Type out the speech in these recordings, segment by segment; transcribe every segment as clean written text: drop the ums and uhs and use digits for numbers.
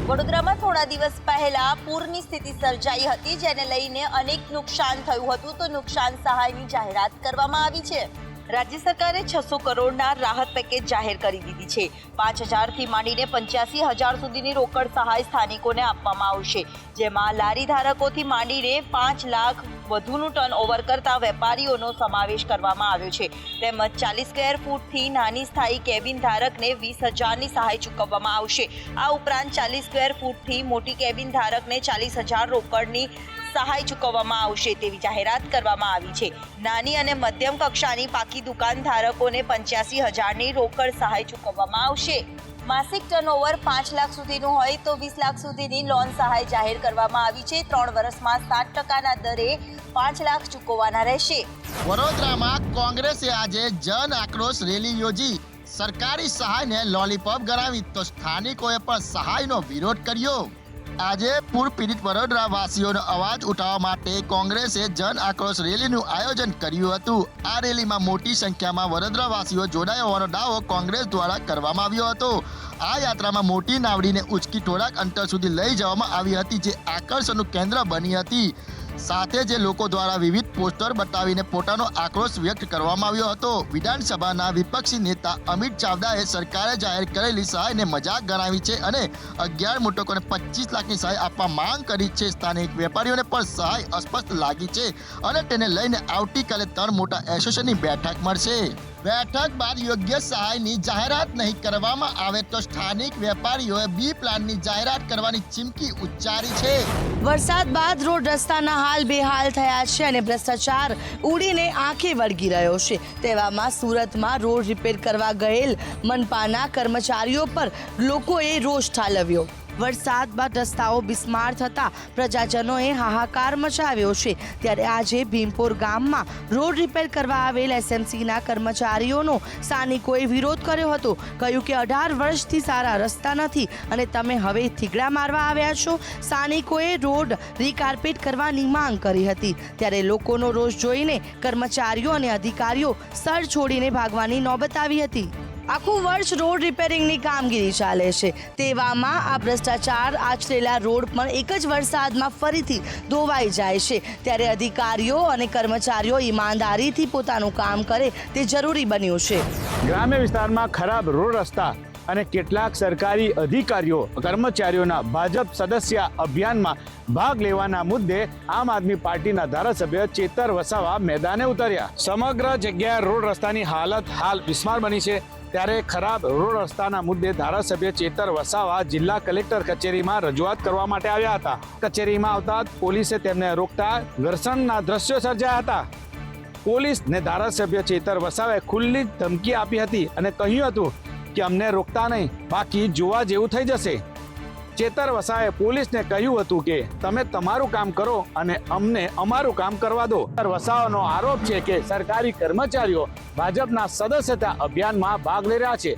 વડોદરામાં થોડા દિવસ પહેલા પૂરની સ્થિતિ સર્જાઈ હતી, જેને લઈને અનેક નુકસાન થયું હતું. તો નુકસાન સહાયની જાહેરાત કરવામાં આવી છે. રાજ્ય સરકારે 600 કરોડના રાહત પેકેજ જાહેર કરી દીધી છે. 5,000થી માંડીને 85,000 સુધીની રોકડ સહાય સ્થાનિકોને આપવામાં આવશે, જેમાં લારી ધારકોથી માંડીને 5 લાખ વધુનું ટર્નઓવર કરતા વેપારીઓનો સમાવેશ કરવામાં આવ્યો છે. તેમજ 40 સ્ક્વેર ફૂટથી નાની સ્થાયી કેબિન ધારકને 20,000ની સહાય ચૂકવવામાં આવશે. આ ઉપરાંત 40 સ્ક્વેર ફૂટથી મોટી કેબિન ધારકને 40,000 રોકડની સહાય ચૂકવવામાં આવશે તેવી જાહેરાત કરવામાં આવી છે. નાની અને મધ્યમ કક્ષાની પાકી દુકાન ધારકોને 85,000ની રોકડ સહાય ચૂકવવામાં આવશે. માસિક ટર્નઓવર 5 લાખ સુધીનું હોય તો 20 લાખ સુધીની લોન સહાય જાહેર કરવામાં આવી છે. 3 વર્ષમાં 7%ના દરે 5 લાખ ચૂકવવાના રહેશે. વડોદરામાં કોંગ્રેસે આજે જન આક્રોશ રેલી યોજી સરકારી સહાયને લોલીપોપ ગણાવી તો સ્થાનિકોએ પણ સહાયનો વિરોધ કર્યો. આજે પૂર પીડિત વડોદરા વાસીઓનો અવાજ ઉઠાવવા માટે કોંગ્રેસે જન આક્રોશ રેલીનું આયોજન કર્યું હતું. આ રેલીમાં મોટી સંખ્યામાં વડોદરા વાસીઓ જોડાયા હોવાનો દાવો કોંગ્રેસ દ્વારા કરવામાં આવ્યો હતો. આ યાત્રામાં મોટી નાવડીને ઉંચકી થોડાક અંતર સુધી લઈ જવામાં આવી હતી, જે આકર્ષણનું કેન્દ્ર બની હતી. સાથે જે લોકો દ્વારા વિવિધ પોસ્ટર બતાવીને પોતાનો આક્રોશ વ્યક્ત કરવામાં આવ્યો હતો. વિધાનસભાના વિપક્ષી નેતા અમિત ચાવડાએ સરકારે જાહેર કરેલી સહાયને મજાક ગણાવી છે અને 11 મૃતકોને 25 લાખની સહાય આપવા માંગ કરી છે. સ્થાનિક વેપારીઓને પણ સહાય અસ્પષ્ટ લાગી છે અને તેને લઈને આવતીકાલે 3 મોટા એસોસિએશનની બેઠક મળશે. બેઠક બાદ યોગ્ય સહાયની જાહેરાત નહીં કરવામાં આવે તો સ્થાનિક વેપારીઓએ બી પ્લાનની જાહેરાત કરવાની ચીમકી ઉચ્ચારી છે. વરસાદ બાદ રોડ રસ્તાના હાલ બેહાલ થયા છે અને ભ્રષ્ટાચાર ઉડીને આંખે વળગી રહ્યો છે. તેવામાં સુરતમાં રોડ રિપેર કરવા ગયેલ મનપાના કર્મચારીઓ પર લોકોએ રોષ ઠાલવ્યો. વરસાદ બાદ રસ્તાઓ બિસ્માર થતા પ્રજાજનોએ હાહાકાર મચાવ્યો છે. ત્યારે આજે ભીમપોર ગામમાં રોડ રિપેર કરવા આવેલ એસએમસીના કર્મચારીઓનો સ્થાનિકોએ વિરોધ કર્યો હતો. કહ્યું કે 18 વર્ષથી સારા રસ્તા નથી અને તમે હવે થીગડા મારવા આવ્યા છો. સ્થાનિકોએ રોડ રીકાર્પેટ કરવાની માંગ કરી હતી. ત્યારે લોકોનો રોષ જોઈને કર્મચારીઓ અને અધિકારીઓ સ્થળ છોડીને ભાગવાની નોબત આવી હતી. આખું વર્ષ રોડ રિપેરિંગની કામગીરી ચાલે છે. તેવામાં આ ભ્રષ્ટાચાર આચરેલા રોડ પણ એક જ વરસાદમાં ફરીથી ધોવાઈ જાય છે. ત્યારે અધિકારીઓ અને કર્મચારીઓ ઈમાનદારીથી પોતાનું કામ કરે તે જરૂરી બન્યું છે. ગ્રામ્ય વિસ્તારમાં ખરાબ રોડ રસ્તા અને કેટલાક સરકારી અધિકારીઓ કર્મચારીઓના ભાજપ સદસ્ય અભિયાનમાં ભાગ લેવાના મુદ્દે આમ આદમી પાર્ટીના ધારાસભ્ય ચેતર વસાવા મેદાને ઉતર્યા. સમગ્ર જગ્યાએ રોડ રસ્તાની હાલત હાલ બિસ્માર બની છે. ત્યારે ખરાબ રોડ રસ્તાના મુદ્દે ધારાસભ્ય ચેતર વસાવા જિલ્લા કલેક્ટર કચેરીમાં રજૂઆત કરવા માટે આવ્યા હતા. કચેરીમાં આવતા પોલીસે તેમને રોકતા ઘર્ષણના દ્રશ્યો સર્જાયા હતા. પોલીસને ધારાસભ્ય ચેતર વસાવાએ ખુલ્લી ધમકી આપી હતી અને કહ્યું હતું કે અમને રોકતા નહીં, બાકી જોવા જેવું થઈ જશે. ચેતર વસાવાએ પોલીસને કહ્યું હતું કે તમે તમારું કામ કરો અને અમને અમારું કામ કરવા દો. વસાવાનો આરોપ છે કે સરકારી કર્મચારીઓ ભાજપના સદસ્યતા અભિયાનમાં ભાગ લઈ રહ્યા છે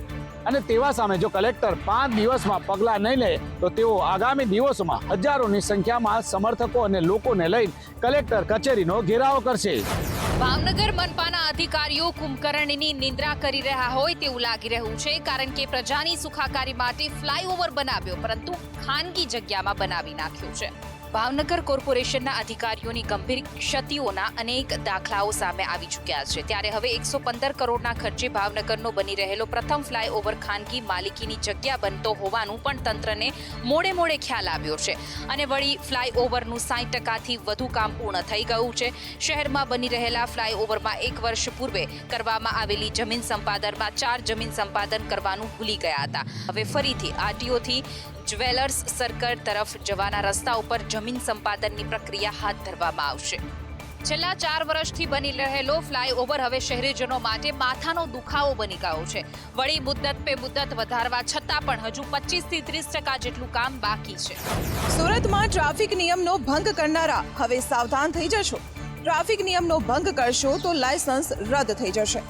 અને તેવા સામે જો કલેક્ટર 5 દિવસમાં પગલાં નહીં લે તો તેઓ આગામી દિવસોમાં હજારોની સંખ્યામાં સમર્થકો અને લોકોને લઈને કલેક્ટર કચેરીનો ઘેરાવો કરશે. ભાવનગર મનપાના અધિકારીઓ કુંભકર્ણની નિંદ્રા કરી રહ્યા હોય તેવું લાગી રહ્યું છે, કારણ કે પ્રજાની સુખાકારી માટે ફ્લાયઓવર બનાવ્યો, પરંતુ ખાનગી જગ્યામાં બનાવી નાખ્યું છે. ભાવનગર કોર્પોરેશનના અધિકારીઓની ગંભીર ક્ષતિઓના અનેક દાખલાઓ સામે આવી ચૂક્યા છે. ત્યારે હવે 115 કરોડના ખર્ચે ભાવનગરનો બની રહેલો પ્રથમ ફ્લાયઓવર ખાનગી માલિકીની જગ્યા બનતો હોવાનું પણ તંત્રને મોડે ખ્યાલ આવ્યો છે. અને વળી ફ્લાયઓવરનું 60%થી વધુ કામ પૂર્ણ થઈ ગયું છે. શહેરમાં બની રહેલા ફ્લાયઓવરમાં 1 વર્ષ પૂર્વે કરવામાં આવેલી જમીન સંપાદનમાં 4 જમીન સંપાદન કરવાનું ભૂલી ગયા હતા. હવે ફરીથી આરટીઓથી જ્વેલર્સ સર્કલ તરફ જવાના રસ્તા ઉપર જમીન સંપાદનની પ્રક્રિયા હાથ ધરવામાં આવશે. છેલ્લા 4 વર્ષથી બની રહેલો ફ્લાયઓવર હવે શહેરીજનો માટે માથાનો દુખાવો બની ગયો છે. વળી મુદ્દત પે મુદ્દત વધારવા છતાં પણ હજુ 25 થી 30% જેટલું કામ બાકી છે. સુરતમાં ટ્રાફિક નિયમનો ભંગ કરનારા હવે સાવધાન થઈ જશો. ટ્રાફિક નિયમનો ભંગ કરશો તો લાયસન્સ રદ થઈ જશે.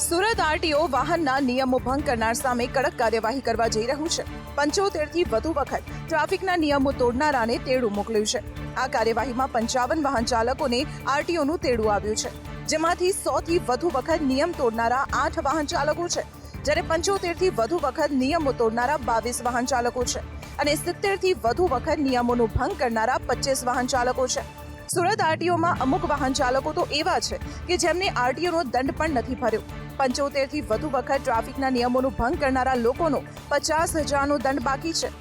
સુરત આરટીઓ વાહનના નિયમો ભંગ કરનાર સામે કડક કાર્યવાહી કરવા જઈ રહ્યું છે. 75 થી વધુ વખત ટ્રાફિકના નિયમો તોડનારાને તેડું મોકલ્યું છે. આ કાર્યવાહીમાં 55 વાહન ચાલકોને આરટીઓનું તેડું આવ્યું છે, જેમાંથી 100 થી વધુ વખત નિયમ તોડનારા 8 વાહન ચાલકો છે, જ્યારે 75 થી વધુ વખત નિયમો તોડનારા 22 વાહન ચાલકો છે. અને 70થી વધુ વખત નિયમોનો ભંગ કરનારા 25 વાહન ચાલકો છે. સુરત આરટીઓમાં અમુક વાહન ચાલકો તો એવા છે કે જેમને આરટીઓનો દંડ પણ નથી ભર્યો. 75થી વધુ વખત ટ્રાફિકના નિયમોનો ભંગ કરનારા લોકોનો 50,000નો દંડ બાકી છે.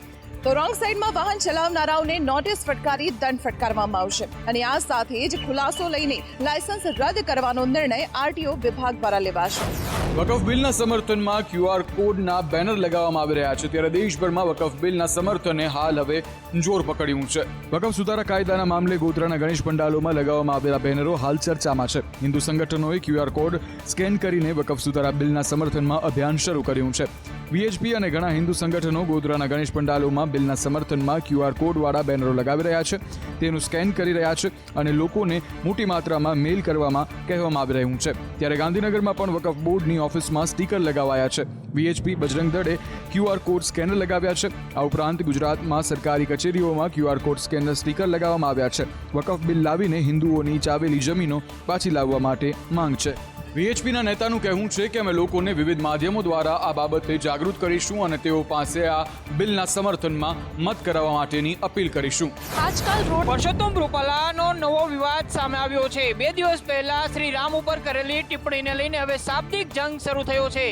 તો રોંગ સાઈડમાં વાહન ચલાવનારાઓને નોટિસ ફટકારી દંડ ફટકારવામાં આવશે. અને આ સાથે જ ખુલાસો લઈને લાયસન્સ રદ કરવાનો નિર્ણય આરટીઓ વિભાગ દ્વારા લેવાશે. વકફ બિલના સમર્થનમાં QR કોડના બેનર લગાવવામાં આવી રહ્યા છે, ત્યારે દેશભરમાં વકફ બિલના સમર્થને હાલ હવે જોર પકડ્યું છે. વકફ સુધારા કાયદાના મામલે ગોધરાના ગણેશ પંડાલોમાં લગાવવામાં આવેલા બેનરો હાલ ચર્ચામાં છે. હિન્દુ સંગઠનોએ QR કોડ સ્કેન કરીને વકફ સુધારા બિલના સમર્થનમાં અભિયાન શરૂ કર્યું છે. VHP અને ઘણા હિન્દુ સંગઠનો ગોધરાના ગણેશ પંડાલોમાં બિલના સમર્થનમાં QR કોડવાળા બેનરો લગાવી રહ્યા છે, તેનું સ્કેન કરી રહ્યા છે અને લોકોને મોટી માત્રામાં મેલ કરવામાં કહેવામાં આવી રહ્યું છે. ત્યારે ગાંધીનગરમાં પણ વકફ બોર્ડની ઓફિસમાં સ્ટીકર લગાવાયા છે. VHP બજરંગ દળે QR કોડ સ્કેનર લગાવ્યા છે. આ ઉપરાંત ગુજરાતમાં સરકારી કચેરીઓમાં QR કોડ સ્કેનર સ્ટીકર લગાવવામાં આવ્યા છે. વકફ બિલ લાવીને હિન્દુઓની ચાવેલી જમીનો પાછી લાવવા માટે માંગ છે. VHPના નેતાનું કહેવું છે કે અમે લોકોને વિવિધ માધ્યમો દ્વારા આ બાબતે જાગૃત કરીશું અને તેઓ પાસે આ બિલના સમર્થનમાં મત કરાવવા માટેની અપીલ કરીશું. આજકાલ પરસોત્તમ રૂપાલાનો નવો વિવાદ સામે આવ્યો છે. 2 દિવસ પહેલા શ્રી રામ ઉપર કરેલી ટિપ્પણીને લઈને હવે શાબ્દિક જંગ શરૂ થયો છે.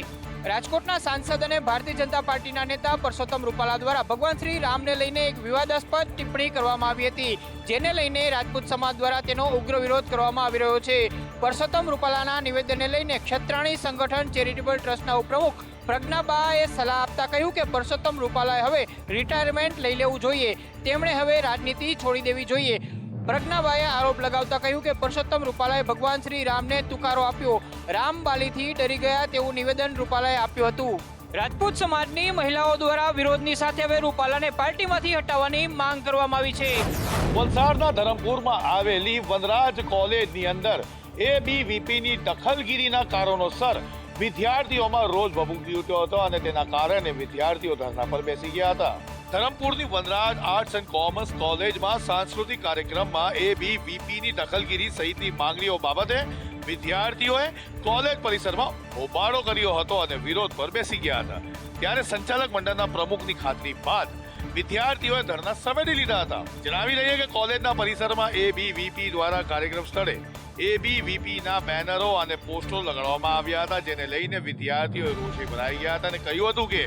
રાજકોટના સાંસદ અને ભારતીય જનતા પાર્ટીના નેતા પરસોત્તમ રૂપાલા દ્વારા ભગવાન શ્રી રામને લઈને એક વિવાદાસ્પદ ટિપ્પણી કરવામાં આવી હતી, જેને લઈને રાજપૂત સમાજ દ્વારા તેનો ઉગ્ર વિરોધ કરવામાં આવી રહ્યો છે. પરસોત્તમ રૂપાલાના નિવેદનને લઈને ક્ષત્રાણી સંગઠન ચેરિટેબલ ટ્રસ્ટના ઉપપ્રમુખ પ્રજ્ઞાબાએ સલાહ આપતા કહ્યું કે પરસોત્તમ રૂપાલાએ હવે રિટાયરમેન્ટ લઈ લેવું જોઈએ. તેમણે હવે રાજનીતિ છોડી દેવી જોઈએ. પ્રજ્ઞાબાએ આરોપ લગાવતા કહ્યું કે પરસોત્તમ રૂપાલાએ ભગવાન શ્રી રામને તુકારો આપ્યો. રામ બાલીથી ડરી ગયા તેવું નિવેદન રૂપાલાએ આપ્યું હતું. રાજપૂત સમાજની મહિલાઓ દ્વારા વિરોધની સાથે હવે રૂપાલાને પાર્ટીમાંથી હટાવવાની માંગ કરવામાં આવી છે. વલસાડના ધરમપુરમાં આવેલી વનરાજ કોલેજની અંદર ABVPની દખલગીરીના કારણોસર વિદ્યાર્થીઓમાં રોષ ભભૂકી ઉઠ્યો હતો અને તેના કારણે વિદ્યાર્થીઓ ધરણા પર બેસી ગયા હતા. ધરમપુરની વનરાજ આર્ટ્સ એન્ડ કોમર્સ કોલેજમાં સાંસ્કૃતિક કાર્યક્રમમાં ABVPની દખલગીરી સહિતની માંગણીઓ બાબતે વિદ્યાર્થીઓએ કોલેજ પરિસરમાં હોબાળો કર્યો હતો અને વિરોધ પર બેસી ગયા હતા. ત્યારે સંચાલક મંડળના પ્રમુખની ખાતરી બાદ વિદ્યાર્થીઓએ ધરણા સમેટી લીધા હતા. જણાવી દઈએ કે કોલેજના પરિસરમાં ABVP દ્વારા કાર્યક્રમ સ્થળે ABVPના બેનરો અને પોસ્ટરો લગાડવામાં આવ્યા હતા, જેને લઈને વિદ્યાર્થીઓ રોષે ભરાઈ ગયા હતા અને કહ્યું હતું કે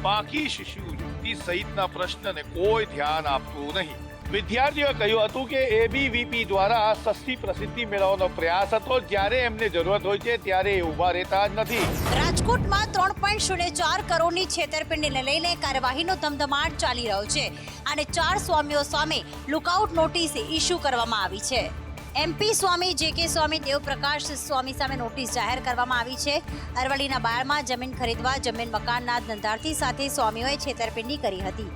બાકી શિષ્યવૃત્તિ સહિતના પ્રશ્નને કોઈ ધ્યાન આપતું નહીં. વિદ્યાર્થીઓએ કહ્યું હતું કે ABVP દ્વારા સસ્તી પ્રસિદ્ધિ મેળવવાનો પ્રયાસ હતો, જ્યારે એમને જરૂરત હોય છે ત્યારે એ ઊભા રહેતા જ નથી. રાજકોટમાં 3.04 કરોડની છેતરપિંડીને લઈને કાર્યવાહીનો ધમધમાટ ચાલી રહ્યો છે અને 4 સ્વામીઓ સામે લુકઆઉટ નોટિસ ઇસ્યુ કરવામાં આવી છે. MP સ્વામી JK સ્વામી દેવપ્રકાશ સ્વામી સામે નોટિસ જાહેર કરવામાં આવી છે. અરવલ્લીના બાયડમાં જમીન ખરીદવા જમીન મકાનના ધંધાર્થી સાથે સ્વામીઓએ છેતરપિંડી કરી હતી.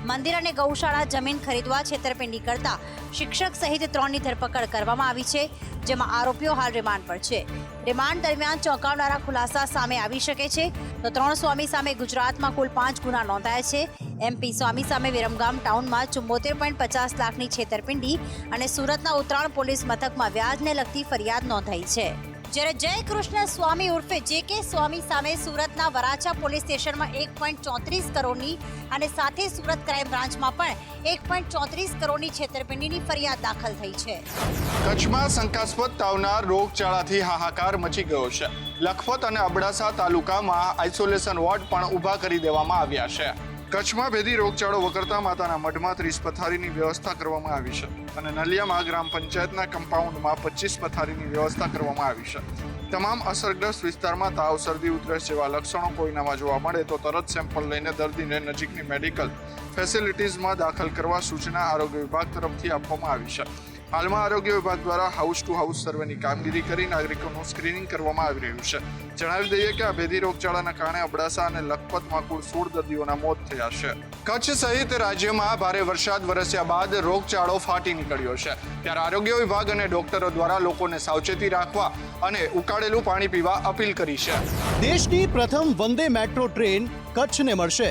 મંદિર અને ગૌશાળા જમીન ખરીદવા છેતરપિંડી કરતા શિક્ષક સહિત 3ની ધરપકડ કરવામાં આવી છે, જેમાં આરોપીઓ હાલ રિમાન્ડ પર છે. રિમાન્ડ દરમિયાન ચોંકાવનારા ખુલાસા સામે આવી શકે છે. તો 3 સ્વામી સામે ગુજરાતમાં કુલ 5 ગુના નોંધાયા છે. MP સ્વામી સામે વિરમગામ ટાઉનમાં 74.50 લાખની છેતરપિંડી અને સુરતના ઉત્તરાણ પોલીસ મથકમાં વ્યાજને લગતી ફરિયાદ નોંધાઈ છે. જ્યારે જય કૃષ્ણ સ્વામી ઉર્ફે JK સ્વામી સામે સુરતના વરાછા પોલીસ સ્ટેશનમાં 1.34 કરોડની અને સાથે સુરત ક્રાઇમ બ્રાન્ચમાં પણ 1.34 કરોડની છેતરપિંડીની ફરિયાદ દાખલ થઈ છે. કચ્છમાં શંકાસ્પદ તાવના રોગચાળાથી હાહાકાર મચી ગયો છે. લખપત અને અબડાસા તાલુકામાં આઇસોલેશન વોર્ડ પણ ઊભા કરી દેવામાં આવ્યા છે. કચ્છમાં ભેદી રોગચાળો વકરતા માતાના મઢમાં 30 પથારીની વ્યવસ્થા કરવામાં આવી છે અને નલિયામાં ગ્રામ પંચાયતના કમ્પાઉન્ડમાં 25 પથારીની વ્યવસ્થા કરવામાં આવી છે. તમામ અસરગ્રસ્ત વિસ્તારમાં તાવ, શરદી, ઉધરસ જેવા લક્ષણો કોઈનામાં જોવા મળે તો તરત સેમ્પલ લઈને દર્દીને નજીકની મેડિકલ ફેસિલિટીઝમાં દાખલ કરવા સૂચના આરોગ્ય વિભાગ તરફથી આપવામાં આવી છે. હાલમાં આરોગ્ય વિભાગ દ્વારા હાઉસ ટુ હાઉસ સર્વેની કામગીરી કરી નાગરિકોનું સ્ક્રીનિંગ કરવામાં આવી રહ્યું છે. જણાવી દઈએ કે આ ભેદી રોગચાળાના કારણે અબડાસા અને લખપતમાં કુલ 16 દર્દીઓના મોત થયા છે. કચ્છ સહિત રાજ્યમાં ભારે વરસાદ વરસ્યા બાદ રોગચાળો ફાટી નીકળ્યો છે. ત્યારે આરોગ્ય વિભાગ અને ડોક્ટરો દ્વારા લોકોને સાવચેતી રાખવા અને ઉકાળેલું પાણી પીવા અપીલ કરી છે. દેશની પ્રથમ વંદે મેટ્રો ટ્રેન કચ્છને મળશે.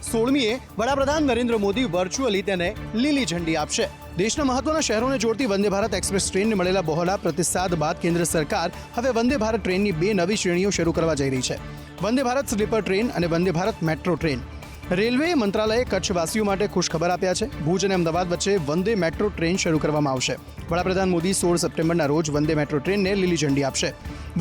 16મીએ વડાપ્રધાન નરેન્દ્ર મોદી વર્ચ્યુઅલી તેને લીલી ઝંડી આપશે. દેશના મહત્વના શહેરોને જોડતી વંદે ભારત એક્સપ્રેસ ટ્રેનને મળેલા બહોળા પ્રતિસાદ બાદ કેન્દ્ર સરકાર હવે વંદે ભારત ટ્રેનની 2 નવી શ્રેણીઓ શરૂ કરવા જઈ રહી છે. વંદે ભારત સ્લીપર ટ્રેન અને Vande Bharat metro train. Railway મંત્રાલયે કચ્છવાસીઓ માટે ખુશખબર આપ્યા છે. ભુજ અને અમદાવાદ વચ્ચે વંદે મેટ્રો ટ્રેન શરૂ કરવામાં આવશે. વડાપ્રધાન મોદી 16 સપ્ટેમ્બરના રોજ વંદે મેટ્રો ટ્રેનને લીલી ઝંડી આપશે.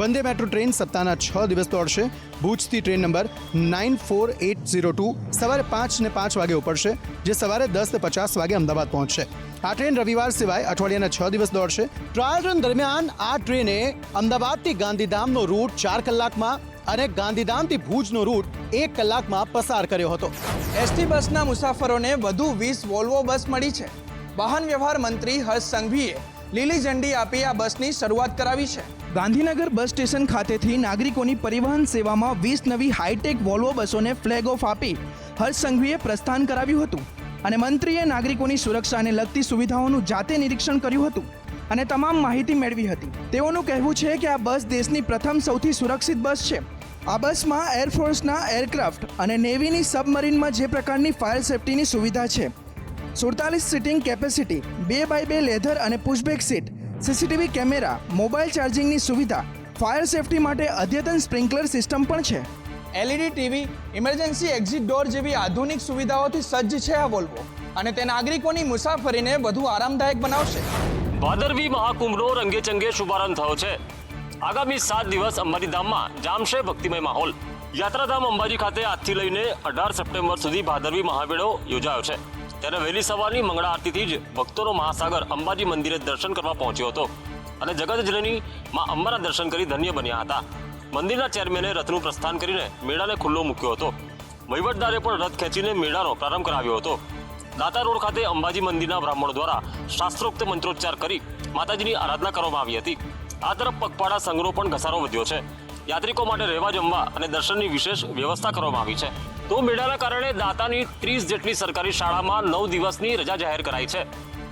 વંદે મેટ્રો ટ્રેન સપ્તાહના 6 દિવસ દોડશે. ભુજથી ટ્રેન નંબર 94802 સવારે 5:05 વાગે ઉપડશે, જે સવારે 10:50 વાગે અમદાવાદ પહોંચશે. આ ટ્રેન રવિવાર સિવાય અઠવાડિયાના 6 દિવસ દોડશે. ટ્રાયલ રન દરમિયાન આ ટ્રેને અમદાવાદથી ગાંધીધામનો રૂટ 4 કલાકમાં અને ગાંધીધામથી ભુજનો રૂટ 1 કલાકમાં પસાર કર્યો હતો. એસટી બસના મુસાફરોને વધુ 20 વોલ્વો બસ મળી છે. વાહન વ્યવહાર મંત્રી હર્ષ સંઘવીએ લીલી ઝંડી આપી આ બસની શરૂઆત કરાવી છે. ગાંધીનગર બસ સ્ટેશન ખાતેથી નાગરિકોની પરિવહન સેવામાં 20 નવી હાઈટેક વોલ્વો બસોને ફ્લેગ ઓફ આપી હર્ષ સંઘવીએ પ્રસ્થાન કરાવ્યું હતું અને મંત્રીએ નાગરિકોની સુરક્ષાને લગતી સુવિધાઓનું જાતે નિરીક્ષણ કર્યું હતું અને તમામ માહિતી મેળવી હતી. તેઓનું કહેવું છે કે આ બસ દેશની પ્રથમ સૌથી સુરક્ષિત બસ છે. આ બસમાં એરફોર્સના એરક્રાફ્ટ અને નેવીની સબમરીનમાં જે પ્રકારની ફાયર સેફ્ટીની સુવિધા છે, 47 સીટિંગ કેપેસિટી, 2x2 લેધર અને pushback seat, CCTV camera, mobile ચાર્જિંગની સુવિધા, ફાયર સેફ્ટી માટે અદ્યતન સ્પ્રિંકલર સિસ્ટમ પણ છે. LED TV, emergency exit door જેવી આધુનિક સુવિધાઓથી સજ્જ છે આ વોલ્વો અને તે નાગરિકોની મુસાફરીને વધુ આરામદાયક બનાવશે. ભાદરવી મહાકુંભનો રંગેચંગે શુભારંભ થયો છે. આગામી 7 દિવસ અંબાજી ધામમાં જામશે ભક્તિમય માહોલ. યાત્રાધામ અંબાજી ખાતે આજથી લઈને 18 સપ્ટેમ્બર સુધી ભાદરવી મહામેળો યોજાયો છે. ત્યારે વહેલી સવારની મંગળા આરતીથી જ ભક્તોનો મહાસાગર અંબાજી મંદિરે દર્શન કરવા પહોંચ્યો હતો અને જગતજનની માં અંબાના દર્શન કરી ધન્ય બન્યા હતા. મંદિરના ચેરમેને રથનું પ્રસ્થાન કરીને મેળાને ખુલ્લો મૂક્યો હતો. વહીવટદારે પણ રથ ખેંચીને મેળાનો પ્રારંભ કરાવ્યો હતો. દાતા રોડ ખાતે અંબાજી મંદિરના બ્રાહ્મણો દ્વારા શાસ્ત્રોક્ત મંત્રોચ્ચાર કરી માતાજીની આરાધના કરવામાં આવી હતી. આ તરફ પગપાળા સંઘનો પણ ઘસારો વધ્યો છે. યાત્રિકો માટે રહેવા જમવા અને દર્શનની વિશેષ વ્યવસ્થા કરવામાં આવી છે. તો મેળાના કારણે દાતાની 30 જેટલી સરકારી શાળામાં 9 દિવસની રજા જાહેર કરાઈ છે.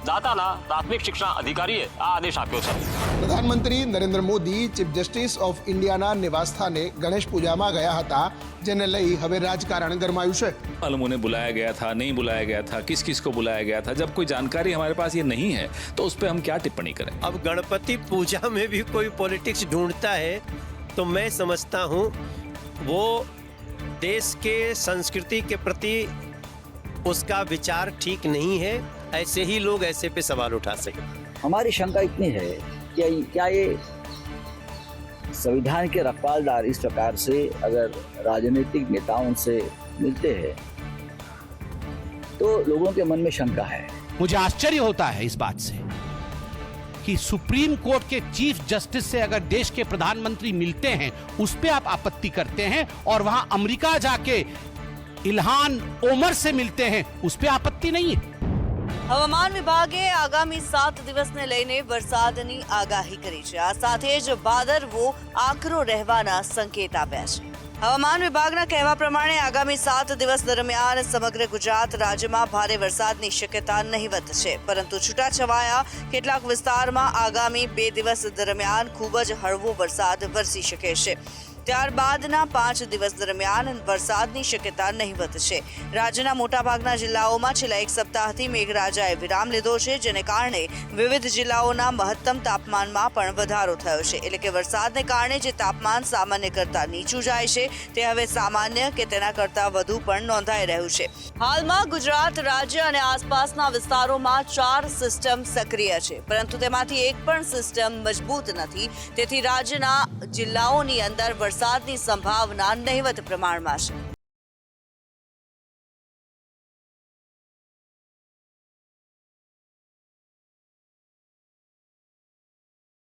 દાતાના પ્રાથમિક શિક્ષણ અધિકારીએ આ આદેશ આપ્યો છે. પ્રધાનમંત્રી Narendra Modi chief justice of ઇન્ડિયાના નિવાસસ્થાને ગણેશ પૂજામાં ગયા હતા, જેને લઈ હવે રાજકારણ ગરમાયું છે. मालूम उन्हें बुलाया गया था, नहीं बुलाया गया था, किस किस को बुलाया गया था. जब कोई जानकारी हमारे पास ये नहीं है तो उस पर हम क्या टिप्पणी करें. अब गणपति पूजा में भी कोई पॉलिटिक्स ढूंढता है तो मैं समझता हूँ वो देश के संस्कृति के प्रति उसका विचार ठीक नहीं है. ऐसे ही लोग ऐसे पे सवाल उठा सके. हमारी शंका इतनी है कि क्या ये संविधान के रखवालदार इस प्रकार से अगर राजनीतिक नेताओं से मिलते हैं तो लोगों के मन में शंका है. मुझे आश्चर्य होता है इस बात से कि सुप्रीम कोर्ट के चीफ जस्टिस से अगर देश के प्रधानमंत्री मिलते हैं उस पे आप आपत्ति करते हैं और वहां अमेरिका जाके इल्हान ओमर से मिलते हैं उस पे आपत्ति नहीं है. હવામાન વિભાગે આગામી 7 દિવસને લઈને વરસાદની આગાહી કરી છે. આ સાથે જ ભાદરવો આકરો રહેવાના સંકેત આપ્યા છે. હવામાન વિભાગના કહેવા પ્રમાણે આગામી 7 દિવસ દરમિયાન સમગ્ર ગુજરાત રાજ્યમાં ભારે વરસાદની શક્યતા નહિવત છે, પરંતુ છૂટાછવાયા કેટલાક વિસ્તારમાં આગામી 2 દિવસ દરમિયાન ખૂબ જ હળવો વરસાદ વરસી શકે છે. ત્યારબાદના 5 દિવસ દરમિયાન વરસાદની શક્યતા નહિવત છે. રાજ્યના મોટાભાગના જિલ્લાઓમાં છેલ્લા 1 સપ્તાહથી મેઘરાજાએ વિરામ લીધો છે, જેને કારણે વિવિધ જિલ્લાઓના મહત્તમ તાપમાનમાં પણ વધારો થયો છે. એટલે કે વરસાદને કારણે જે તાપમાન સામાન્ય કરતાં નીચું જાય છે તે હવે સામાન્ય કે તેના કરતાં વધુ પણ નોંધાઈ રહ્યું છે. હાલમાં ગુજરાત રાજ્ય અને આસપાસના વિસ્તારોમાં 4 સિસ્ટમ સક્રિય છે, પરંતુ તેમાંથી એક પણ સિસ્ટમ મજબૂત નથી. તેથી રાજ્યના જિલ્લાઓની અંદર વરસાદની સંભાવના નહિવત પ્રમાણમાં છે.